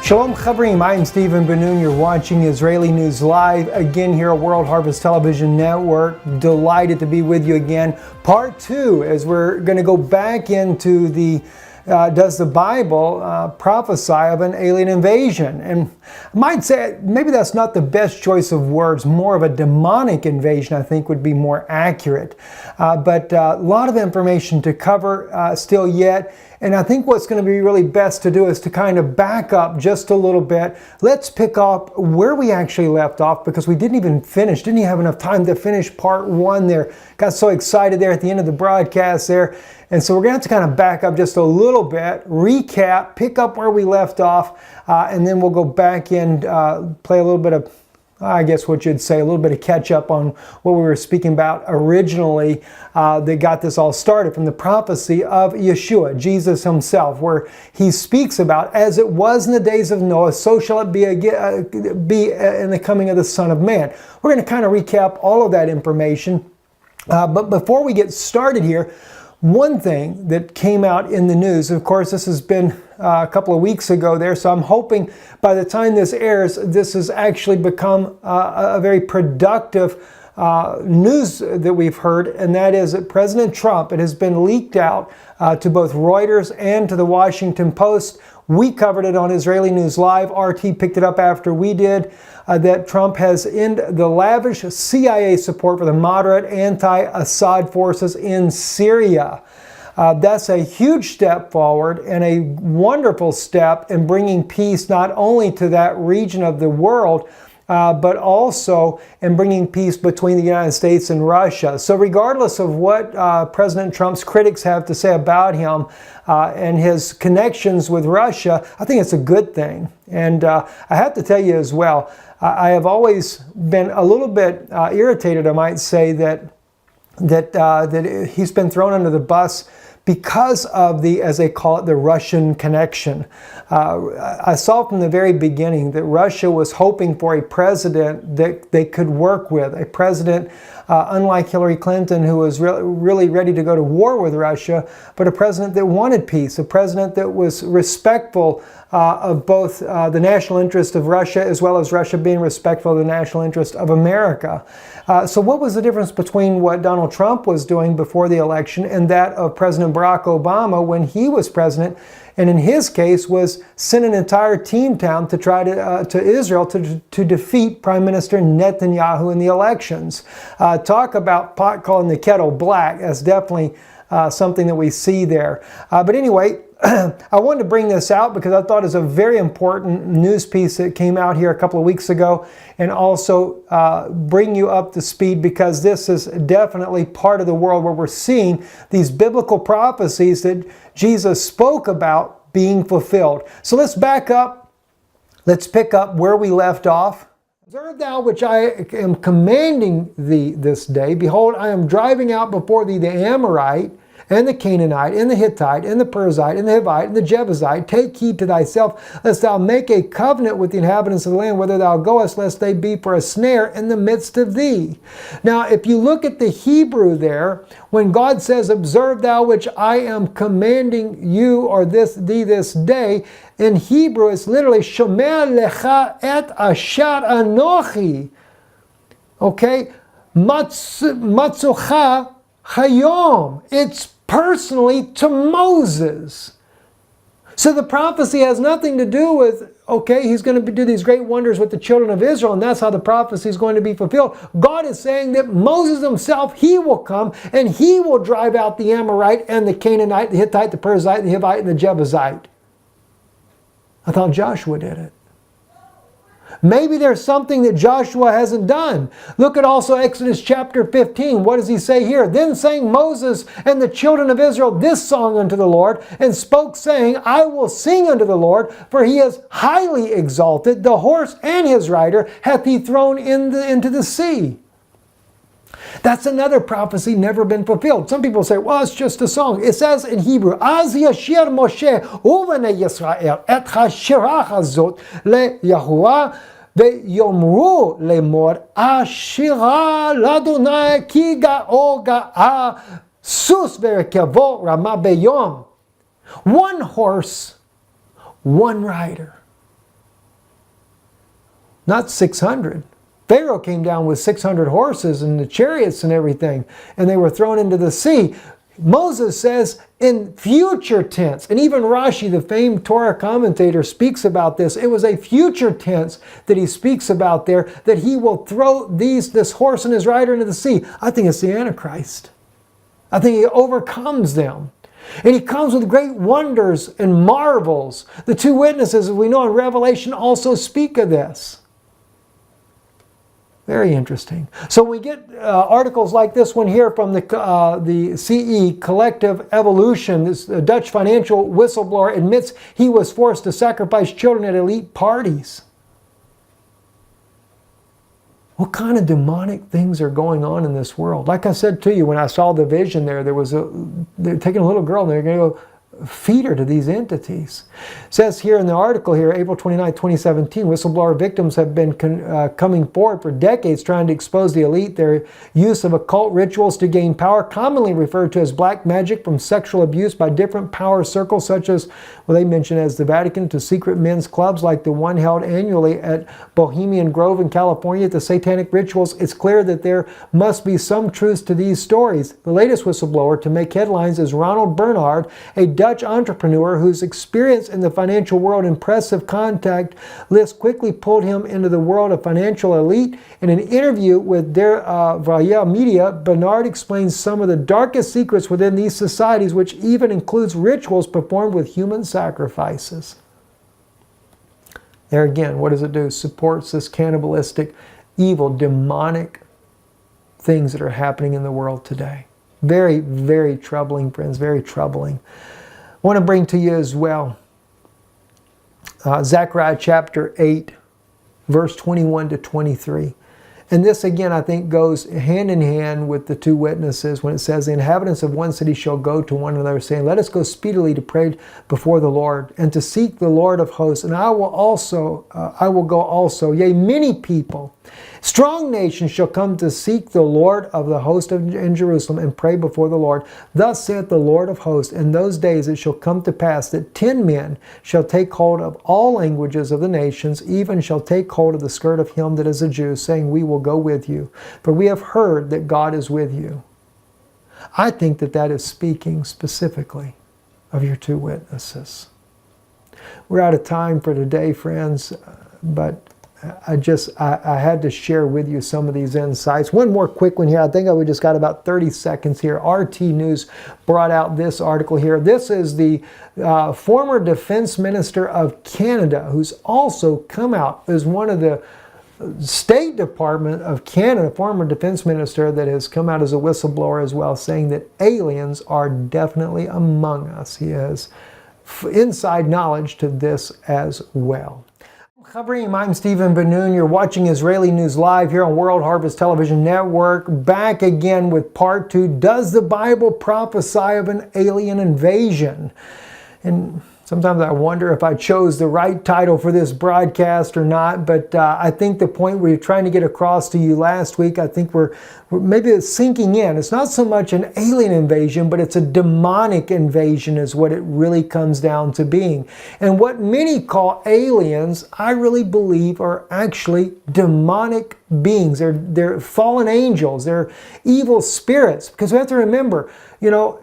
Shalom Chavrim, I'm Stephen Ben-Nun. You're watching Israeli News Live, again here at World Harvest Television Network. Delighted to be with you again. Part 2, as we're going to go back into the does the Bible prophesy of an alien invasion? And I might say maybe that's not the best choice of words. More of a demonic invasion, I think, would be more accurate. But a lot of information to cover still yet. And I think what's going to be really best to do is to kind of back up just a little bit. Let's pick up where we actually left off, because we didn't even have enough time to finish part 1 there. Got so excited there at the end of the broadcast there. And so we're going to have to kind of back up just a little bit, recap, pick up where we left off, and then we'll go back and play a little bit of, I guess what you'd say, a little bit of catch up on what we were speaking about originally that got this all started from the prophecy of Yeshua, Jesus himself, where he speaks about, as it was in the days of Noah, so shall it be in the coming of the Son of Man. We're going to kind of recap all of that information. But before we get started here, one thing that came out in the news, of course, this has been a couple of weeks ago there, so I'm hoping by the time this airs, this has actually become a very productive news that we've heard, and that is that President Trump, it has been leaked out to both Reuters and to the Washington Post. We covered it on Israeli News Live. RT picked it up after we did, that Trump has ended the lavish CIA support for the moderate anti-Assad forces in Syria. That's a huge step forward and a wonderful step in bringing peace not only to that region of the world, but also in bringing peace between the United States and Russia. So regardless of what President Trump's critics have to say about him and his connections with Russia, I think it's a good thing. And I have to tell you as well, I have always been a little bit irritated, I might say, that he's been thrown under the bus because of the, as they call it, the Russian connection. I saw from the very beginning that Russia was hoping for a president that they could work with, a president unlike Hillary Clinton, who was really ready to go to war with Russia, but a president that wanted peace, a president that was respectful of both the national interest of Russia as well as Russia being respectful of the national interest of America. So what was the difference between what Donald Trump was doing before the election and that of President Barack Obama when he was president, and in his case was sent an entire team down to try to Israel to defeat Prime Minister Netanyahu in the elections? Talk about pot calling the kettle black. That's definitely something that we see there. But anyway, I wanted to bring this out because I thought it was a very important news piece that came out here a couple of weeks ago, and also bring you up to speed, because this is definitely part of the world where we're seeing these biblical prophecies that Jesus spoke about being fulfilled. So let's back up. Let's pick up where we left off. Observe thou which I am commanding thee this day. Behold, I am driving out before thee the Amorite, and the Canaanite, and the Hittite, and the Perizzite, and the Hivite, and the Jebusite. Take heed to thyself, lest thou make a covenant with the inhabitants of the land, whither thou goest, lest they be for a snare in the midst of thee. Now, if you look at the Hebrew there, when God says, observe thou which I am commanding you, or thee this day, in Hebrew it's literally, shomer lecha et asher anochi. Okay? Matzocha hayom. It's personally to Moses. So the prophecy has nothing to do with, okay, he's going to do these great wonders with the children of Israel, and that's how the prophecy is going to be fulfilled. God is saying that Moses himself, he will come, and he will drive out the Amorite and the Canaanite, the Hittite, the Perizzite, the Hivite, and the Jebusite. I thought Joshua did it. Maybe there's something that Joshua hasn't done. Look at also Exodus chapter 15. What does he say here? Then sang Moses and the children of Israel this song unto the Lord, and spoke, saying, I will sing unto the Lord, for he is highly exalted. The horse and his rider hath he thrown into the sea. That's another prophecy never been fulfilled. Some people say, well, it's just a song. It says in Hebrew, Az yashir Moshe uvenei Yisrael et hashirah hazot leYahuwah ve'yomru lemor ashira ladonai ki ga'o ga'a sus ve'rekevo rama beyom. One horse, one rider. not 600. Pharaoh came down with 600 horses and the chariots and everything, and they were thrown into the sea. Moses says in future tense, and even Rashi, the famed Torah commentator, speaks about this. It was a future tense that he speaks about there, that he will throw this horse and his rider into the sea. I think it's the Antichrist. I think he overcomes them. And he comes with great wonders and marvels. The two witnesses, as we know in Revelation, also speak of this. Very interesting. So we get articles like this one here from the CE, Collective Evolution. This Dutch financial whistleblower admits he was forced to sacrifice children at elite parties. What kind of demonic things are going on in this world? Like I said to you, when I saw the vision there, they're taking a little girl and they're going to go feed her to these entities. It says here in the article here, April 29, 2017, whistleblower victims have been coming forward for decades trying to expose the elite, their use of occult rituals to gain power, commonly referred to as black magic, from sexual abuse by different power circles such as, well, they mention as the Vatican, to secret men's clubs like the one held annually at Bohemian Grove in California, to satanic rituals. It's clear that there must be some truth to these stories. The latest whistleblower to make headlines is Ronald Bernhard, a Dutch entrepreneur whose experience in the financial world, impressive contact list quickly pulled him into the world of financial elite. In an interview with Der Vrije Media, Bernhard explains some of the darkest secrets within these societies, which even includes rituals performed with human sacrifices. There again, what does it do? Supports this cannibalistic, evil, demonic things that are happening in the world today. Very, very troubling, friends, very troubling. I want to bring to you as well Zechariah chapter 8, verse 21 to 23. And this again, I think, goes hand in hand with the two witnesses when it says, the inhabitants of one city shall go to one another, saying, let us go speedily to pray before the Lord, and to seek the Lord of hosts. And I will go also. Yea, many people, strong nations shall come to seek the Lord of the host in Jerusalem, and pray before the Lord. Thus saith the Lord of hosts, in those days it shall come to pass that 10 men shall take hold of all languages of the nations, even shall take hold of the skirt of him that is a Jew, saying, we will go with you, for we have heard that God is with you. I think that that is speaking specifically of your two witnesses. We're out of time for today, friends, but I had to share with you some of these insights. One more quick one here. I think we just got about 30 seconds here. RT News brought out this article here. This is the former Defense Minister of Canada, who's also come out as one of the State Department of Canada, former defense minister, that has come out as a whistleblower as well, saying that aliens are definitely among us. He has inside knowledge to this as well. I'm Stephen Ben-Nun. You're watching Israeli News Live here on World Harvest Television Network. Back again with part 2. Does the Bible prophesy of an alien invasion? And sometimes I wonder if I chose the right title for this broadcast or not, but I think the point we were trying to get across to you last week, I think we're maybe it's sinking in. It's not so much an alien invasion, but it's a demonic invasion is what it really comes down to being. And what many call aliens, I really believe are actually demonic beings. They're fallen angels. They're evil spirits. Because we have to remember, you know,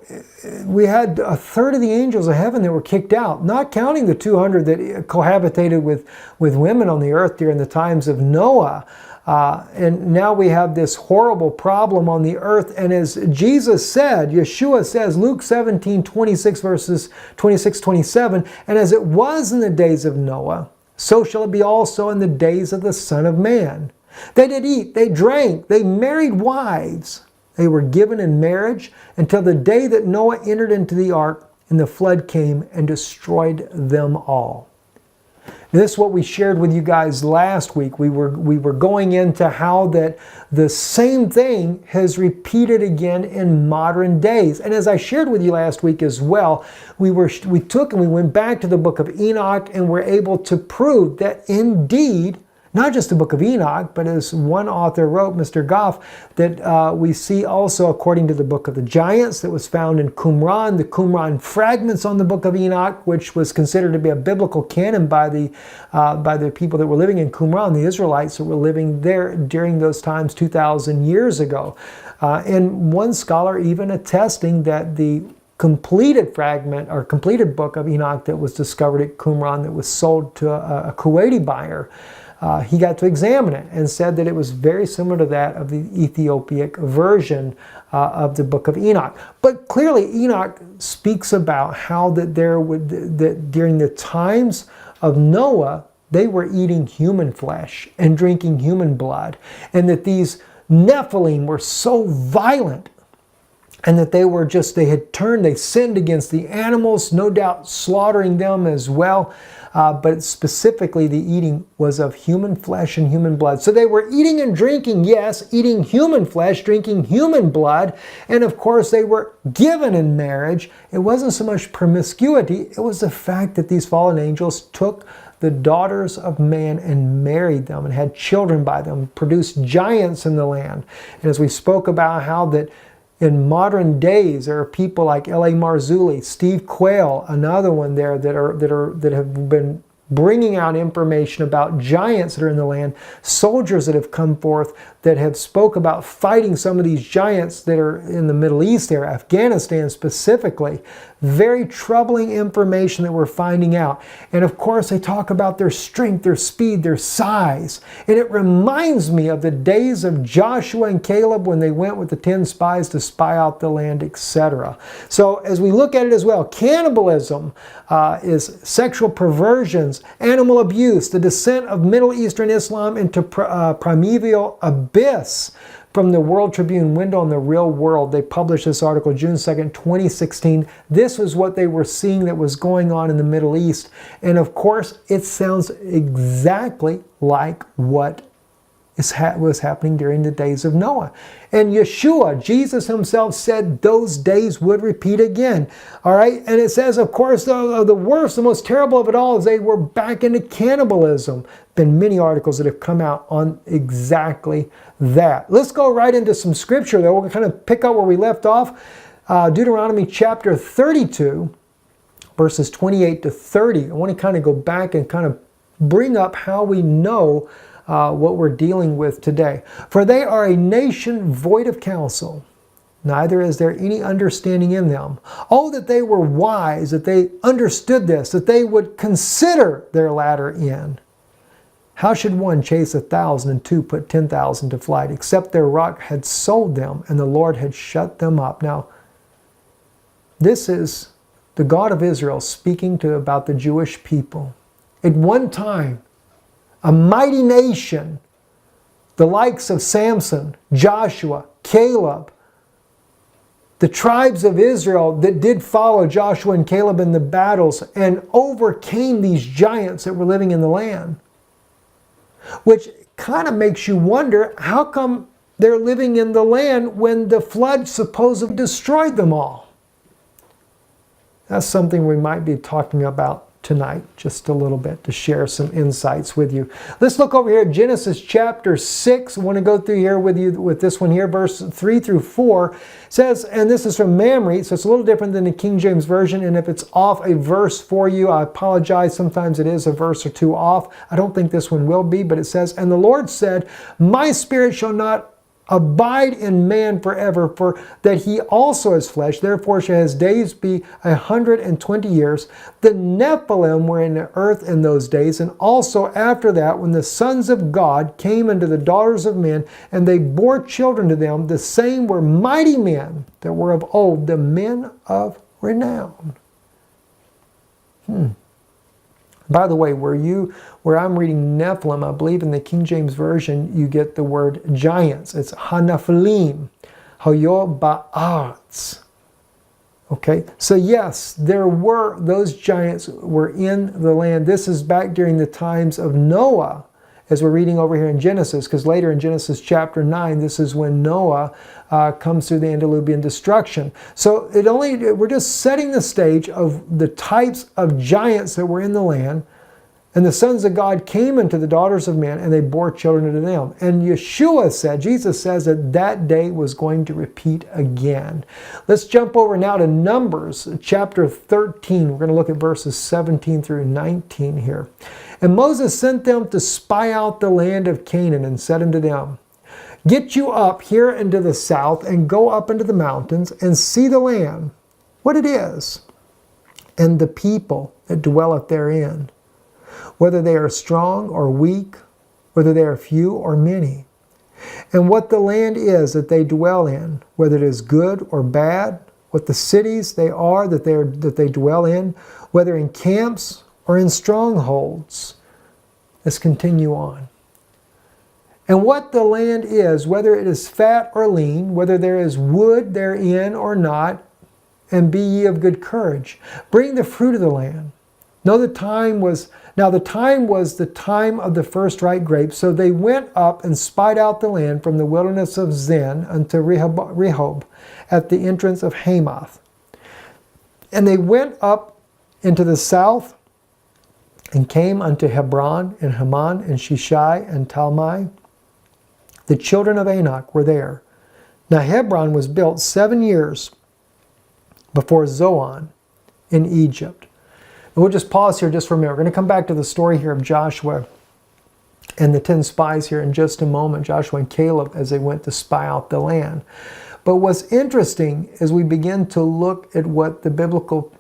we had a third of the angels of heaven that were kicked out, not counting the 200 that cohabitated with women on the earth during the times of Noah. And now we have this horrible problem on the earth. And as Jesus said, Yeshua says, Luke 17, 26 verses 26, 27, and as it was in the days of Noah, so shall it be also in the days of the Son of Man. They did eat, they drank, they married wives. They were given in marriage until the day that Noah entered into the ark, and the flood came and destroyed them all. This is what we shared with you guys last week. We were going into how that the same thing has repeated again in modern days. And as I shared with you last week as well, we went back to the book of Enoch and were able to prove that indeed not just the book of Enoch, but as one author wrote, Mr. Goff, that we see also according to the book of the giants that was found in Qumran, the Qumran fragments on the book of Enoch, which was considered to be a biblical canon by the people that were living in Qumran, the Israelites that were living there during those times 2,000 years ago. And one scholar even attesting that the completed fragment or completed book of Enoch that was discovered at Qumran that was sold to a Kuwaiti buyer, he got to examine it and said that it was very similar to that of the Ethiopic version of the book of Enoch. But clearly Enoch speaks about how that during the times of Noah, they were eating human flesh and drinking human blood, and that these Nephilim were so violent, and that they sinned against the animals, no doubt slaughtering them as well. But specifically the eating was of human flesh and human blood. So they were eating and drinking, yes, eating human flesh, drinking human blood. And of course they were given in marriage. It wasn't so much promiscuity, it was the fact that these fallen angels took the daughters of man and married them and had children by them, produced giants in the land. And as we spoke about how that in modern days, there are people like L.A. Marzulli, Steve Quayle, another one there that have been bringing out information about giants that are in the land, soldiers that have come forth that have spoke about fighting some of these giants that are in the Middle East there, Afghanistan specifically. Very troubling information that we're finding out. And of course they talk about their strength, their speed, their size. And it reminds me of the days of Joshua and Caleb when they went with the 10 spies to spy out the land, etc. So as we look at it as well, cannibalism is sexual perversions, animal abuse, the descent of Middle Eastern Islam into primeval abyss. From the World Tribune window on the Real World, they published this article June 2nd, 2016. This was what they were seeing that was going on in the Middle East. And of course, it sounds exactly like what was happening during the days of Noah. And Yeshua, Jesus himself, said those days would repeat again. All right? And it says, of course, the worst, the most terrible of it all is they were back into cannibalism. Been many articles that have come out on exactly that. Let's go right into some scripture, though. We'll kind of pick up where we left off. Deuteronomy chapter 32, verses 28 to 30. I want to kind of go back and kind of bring up how we know what we're dealing with today. For they are a nation void of counsel, neither is there any understanding in them. Oh, that they were wise, that they understood this, that they would consider their latter end. How should one chase 1,000 and two put 10,000 to flight, except their rock had sold them and the Lord had shut them up? Now, this is the God of Israel speaking about the Jewish people. At one time, a mighty nation, the likes of Samson, Joshua, Caleb, the tribes of Israel that did follow Joshua and Caleb in the battles and overcame these giants that were living in the land. Which kind of makes you wonder, how come they're living in the land when the flood supposedly destroyed them all? That's something we might be talking about tonight, just a little bit, to share some insights with you. Let's look over here at Genesis chapter 6. I want to go through here with you with this one here, verse 3 through 4. It says, and this is from Mamre, so it's a little different than the King James Version, and if it's off a verse for you, I apologize. Sometimes it is a verse or two off. I don't think this one will be, but it says, and the Lord said, my spirit shall not abide in man forever, for that he also is flesh, therefore shall his days be 120 years. The Nephilim were in the earth in those days, and also after that, when the sons of God came unto the daughters of men, and they bore children to them, the same were mighty men that were of old, the men of renown. By the way, where I'm reading Nephilim, I believe in the King James Version, you get the word giants. It's Hanephilim, Hayoba'ats. Okay, so yes, those giants were in the land. This is back during the times of Noah, as we're reading over here in Genesis, because later in Genesis chapter 9, this is when Noah comes through the antediluvian destruction. So we're just setting the stage of the types of giants that were in the land. And the sons of God came unto the daughters of men, and they bore children unto them. And Yeshua said, Jesus says that that day was going to repeat again. Let's jump over now to Numbers chapter 13. We're going to look at verses 17 through 19 here. And Moses sent them to spy out the land of Canaan, and said unto them, Get you up here into the south, and go up into the mountains, and see the land, what it is, and the people that dwelleth therein, whether they are strong or weak, whether they are few or many, and what the land is that they dwell in, whether it is good or bad, what the cities they are that they dwell in, whether in camps or in strongholds. Let's continue on. And what the land is, whether it is fat or lean, whether there is wood therein or not, and be ye of good courage. Bring the fruit of the land. The time was the time of the first ripe grapes. So they went up and spied out the land from the wilderness of Zin unto Rehob at the entrance of Hamath. And they went up into the south and came unto Hebron and Haman and Shishai and Talmai. The children of Anak were there. Now Hebron was built 7 years before Zoan in Egypt. And we'll just pause here just for a minute. We're going to come back to the story here of Joshua and the 10 spies here in just a moment. Joshua and Caleb as they went to spy out the land. But what's interesting as we begin to look at what the biblical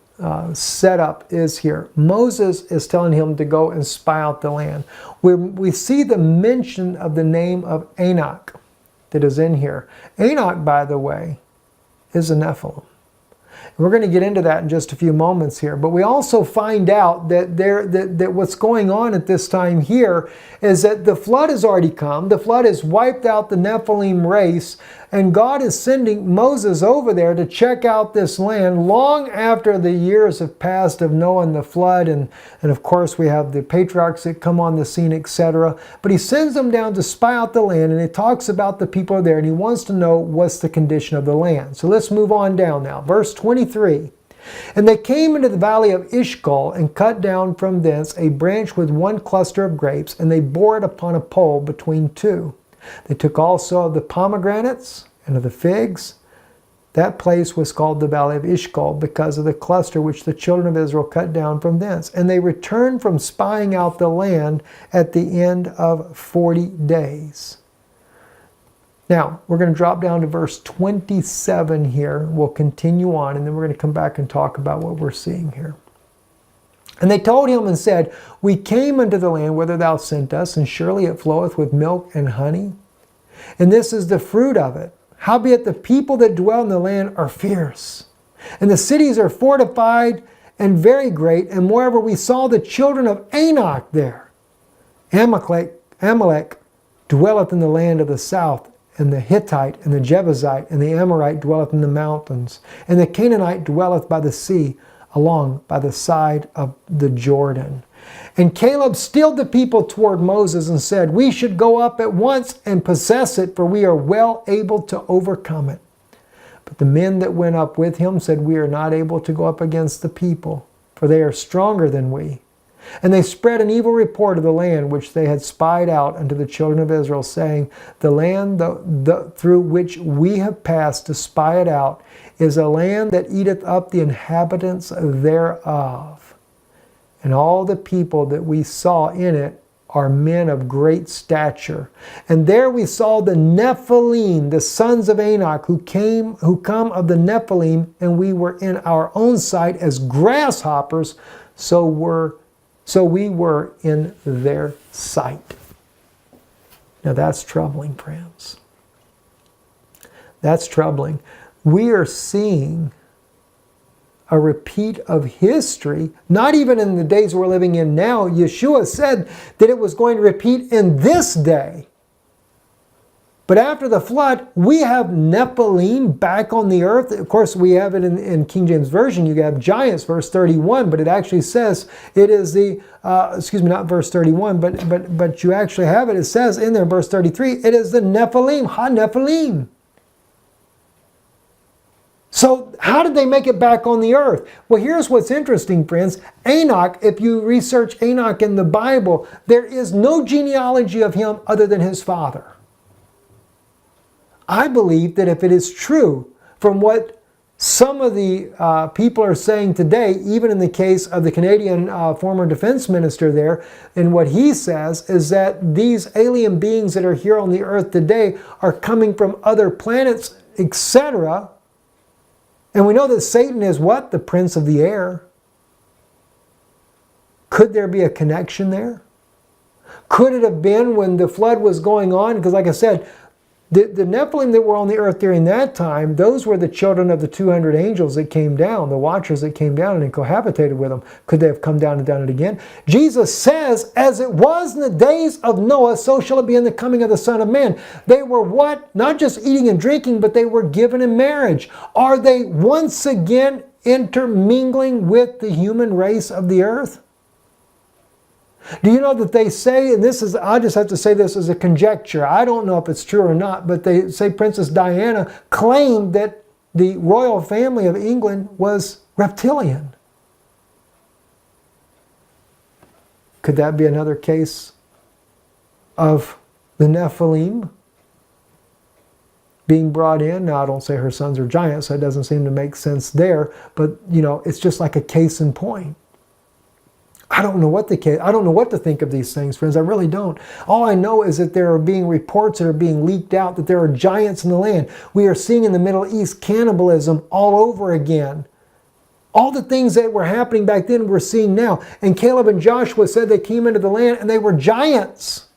setup is here. Moses is telling him to go and spy out the land. We see the mention of the name of Anak that is in here. Anak, by the way, is a Nephilim. We're going to get into that in just a few moments here. But we also find out that what's going on at this time here is that the flood has already come. The flood has wiped out the Nephilim race. And God is sending Moses over there to check out this land long after the years have passed of Noah and the flood. And of course we have the patriarchs that come on the scene, etc. But he sends them down to spy out the land, and he talks about the people there, and he wants to know what's the condition of the land. So let's move on down now. Verse 23. And they came into the valley of Eshcol, and cut down from thence a branch with one cluster of grapes, and they bore it upon a pole between two. They took also of the pomegranates and of the figs. That place was called the valley of Eshcol because of the cluster which the children of Israel cut down from thence. And they returned from spying out the land at the end of 40 days. Now, we're going to drop down to verse 27 here. We'll continue on, and then we're going to come back and talk about what we're seeing here. And they told him and said, We came unto the land whither thou sent us, and surely it floweth with milk and honey. And this is the fruit of it. Howbeit the people that dwell in the land are fierce, and the cities are fortified and very great. And moreover, we saw the children of Anak there. Amalek dwelleth in the land of the south, and the Hittite and the Jebusite and the Amorite dwelleth in the mountains, and the Canaanite dwelleth by the sea, along by the side of the Jordan. And Caleb steeled the people toward Moses and said, We should go up at once and possess it, for we are well able to overcome it. But the men that went up with him said, We are not able to go up against the people, for they are stronger than we. And they spread an evil report of the land which they had spied out unto the children of Israel, saying, The land through which we have passed to spy it out is a land that eateth up the inhabitants thereof. And all the people that we saw in it are men of great stature. And there we saw the Nephilim, the sons of Anak, who come of the Nephilim, and we were in our own sight as grasshoppers, so we were in their sight. Now that's troubling, friends. That's troubling. We are seeing a repeat of history, not even in the days we're living in now. Yeshua said that it was going to repeat in this day. But after the flood, we have Nephilim back on the earth. Of course, we have it in King James Version. You have giants, verse 31, but it actually says it is the, not verse 31, but you actually have it. It says in there, verse 33, it is the Nephilim, Ha-Nephilim. So how did they make it back on the earth? Well, here's what's interesting, friends. Enoch, if you research Enoch in the Bible, there is no genealogy of him other than his father. I believe that if it is true from what some of the people are saying today, even in the case of the Canadian former defense minister there, and what he says is that these alien beings that are here on the earth today are coming from other planets, etc. And we know that Satan is what? The prince of the air. Could there be a connection there? Could it have been when the flood was going on? Because like I said, the Nephilim that were on the earth during that time, those were the children of the 200 angels that came down, the watchers that came down and cohabitated with them. Could they have come down and done it again? Jesus says, as it was in the days of Noah, so shall it be in the coming of the Son of Man. They were what? Not just eating and drinking, but they were given in marriage. Are they once again intermingling with the human race of the earth? Do you know that they say, and this is, I just have to say this as a conjecture, I don't know if it's true or not, but they say Princess Diana claimed that the royal family of England was reptilian. Could that be another case of the Nephilim being brought in? Now, I don't say her sons are giants, so it doesn't seem to make sense there, but you know, it's just like a case in point. I don't know what to think of these things, friends. I really don't. All I know is that there are being reports that are being leaked out that there are giants in the land. We are seeing in the Middle East cannibalism all over again. All the things that were happening back then we're seeing now. And Caleb and Joshua said they came into the land and they were giants.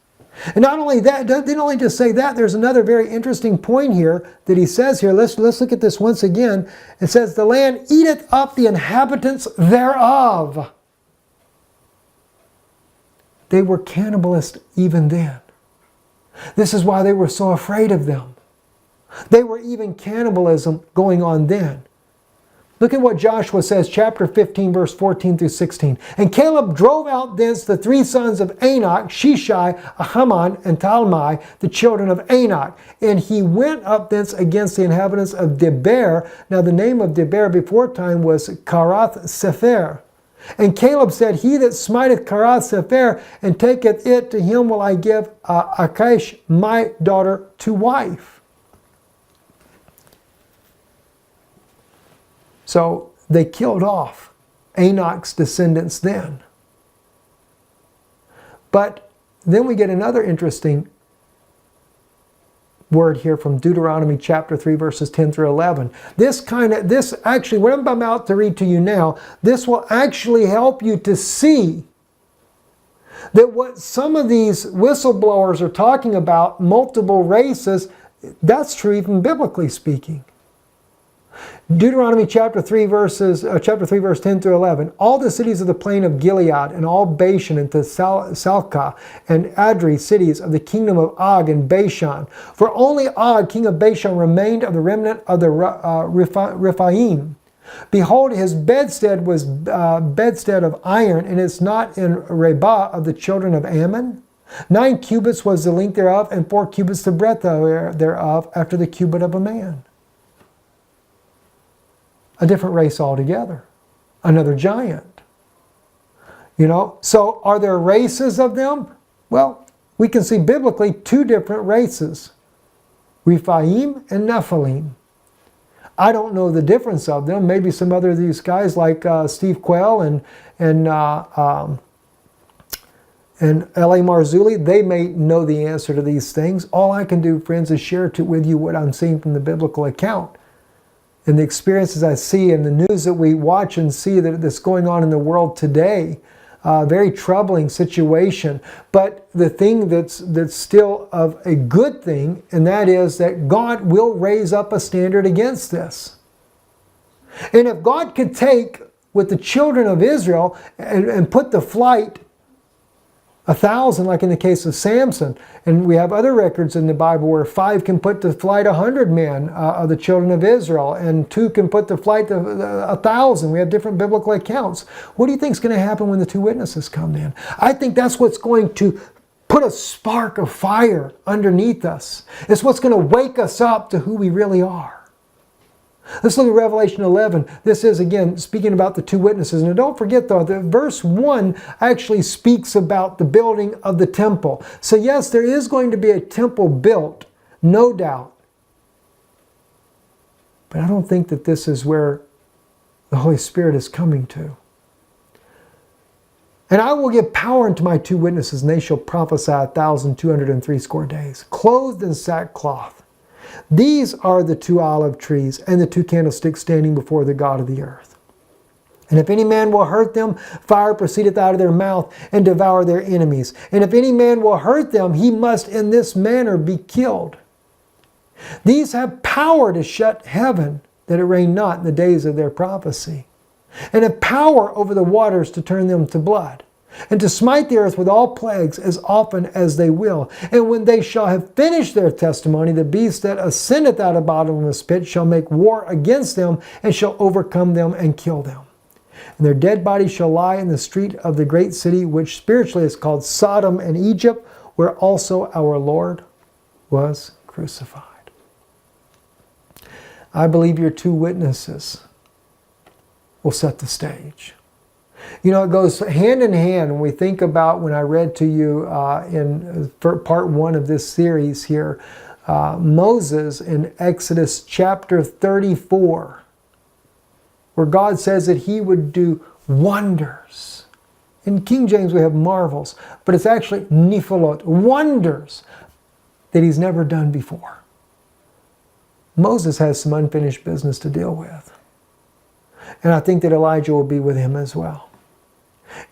And not only that, they don't only just say that, there's another very interesting point here that he says here. Let's look at this once again. It says, the land eateth up the inhabitants thereof. They were cannibalists even then. This is why they were so afraid of them. They were even cannibalism going on then. Look at what Joshua says, chapter 15, verse 14 through 16. And Caleb drove out thence the three sons of Enoch, Shishai, Ahiman, and Talmai, the children of Enoch. And he went up thence against the inhabitants of Deber. Now the name of Deber before time was Karath Sepher. And Caleb said, he that smiteth Karath Sepher and taketh it, to him will I give Achish my daughter to wife. So they killed off Enoch's descendants then. But then we get another interesting word here from Deuteronomy chapter 3 verses 10 through 11. This actually, what I'm about to read to you now, this will actually help you to see that what some of these whistleblowers are talking about, multiple races, that's true even biblically speaking. Deuteronomy chapter 3 verse 10 through 11. All the cities of the plain of Gilead and all Bashan and Salcah and Adri, cities of the kingdom of Og and Bashan. For only Og, king of Bashan, remained of the remnant of the Rephaim. Behold, his bedstead was bedstead of iron, and it's not in Rabbah of the children of Ammon. 9 cubits was the length thereof, and 4 cubits the breadth thereof, after the cubit of a man. A different race altogether. Another giant. You know, so are there races of them? Well, we can see biblically 2 different races. Rephaim and Nephilim. I don't know the difference of them. Maybe some other of these guys like Steve Quayle and L.A. Marzulli, they may know the answer to these things. All I can do, friends, is share with you what I'm seeing from the biblical account. And the experiences I see and the news that we watch and see that's going on in the world today. Very troubling situation. But the thing that's still of a good thing, and that is that God will raise up a standard against this. And if God could take with the children of Israel and put to flight 1,000, like in the case of Samson, and we have other records in the Bible where 5 can put to flight 100 men of the children of Israel, and 2 can put to flight 1,000. We have different biblical accounts. What do you think is going to happen when the 2 witnesses come in? I think that's what's going to put a spark of fire underneath us. It's what's going to wake us up to who we really are. Let's look at Revelation 11. This is, again, speaking about the two witnesses. And don't forget, though, that verse 1 actually speaks about the building of the temple. So yes, there is going to be a temple built, no doubt. But I don't think that this is where the Holy Spirit is coming to. And I will give power unto my two witnesses, and they shall prophesy 1,260 days, clothed in sackcloth. These are the two olive trees and the two candlesticks standing before the God of the earth. And if any man will hurt them, fire proceedeth out of their mouth and devour their enemies. And if any man will hurt them, he must in this manner be killed. These have power to shut heaven, that it rain not in the days of their prophecy, and have power over the waters to turn them to blood, and to smite the earth with all plagues as often as they will. And when they shall have finished their testimony, the beast that ascendeth out of bottomless pit shall make war against them, and shall overcome them and kill them. And their dead bodies shall lie in the street of the great city, which spiritually is called Sodom and Egypt, where also our Lord was crucified. I believe your two witnesses will set the stage. You know, it goes hand in hand when we think about, when I read to you in part 1 of this series here, Moses in Exodus chapter 34, where God says that he would do wonders. In King James we have marvels, but it's actually nifalot, wonders that he's never done before. Moses has some unfinished business to deal with. And I think that Elijah will be with him as well.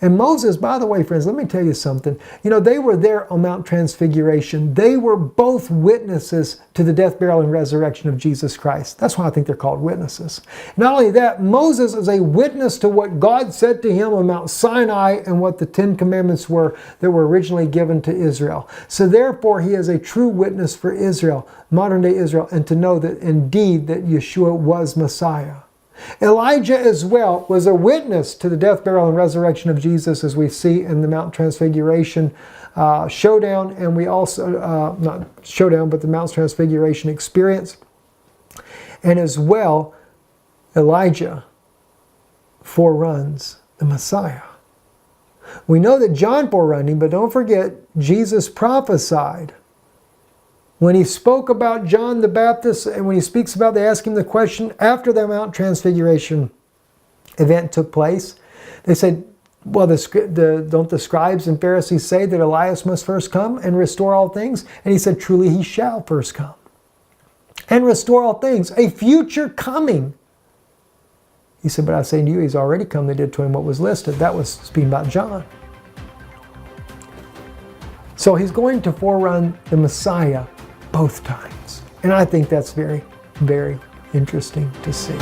And Moses, by the way, friends, let me tell you something. You know, they were there on Mount Transfiguration. They were both witnesses to the death, burial, and resurrection of Jesus Christ. That's why I think they're called witnesses. Not only that, Moses is a witness to what God said to him on Mount Sinai and what the 10 Commandments were that were originally given to Israel. So therefore, he is a true witness for Israel, modern day Israel, and to know that indeed that Yeshua was Messiah. Elijah as well was a witness to the death, burial, and resurrection of Jesus, as we see in the Mount Transfiguration showdown, and we also, not showdown, but the Mount Transfiguration experience. And as well, Elijah foreruns the Messiah. We know that John forerunned him, but don't forget, Jesus prophesied. When he spoke about John the Baptist, and when he speaks about, they ask him the question after the Mount Transfiguration event took place, they said, well, don't the scribes and Pharisees say that Elias must first come and restore all things? And he said, truly he shall first come and restore all things, a future coming. He said, but I say to you, he's already come. They did to him what was listed. That was speaking about John. So he's going to forerun the Messiah both times. And I think that's very, very interesting to see.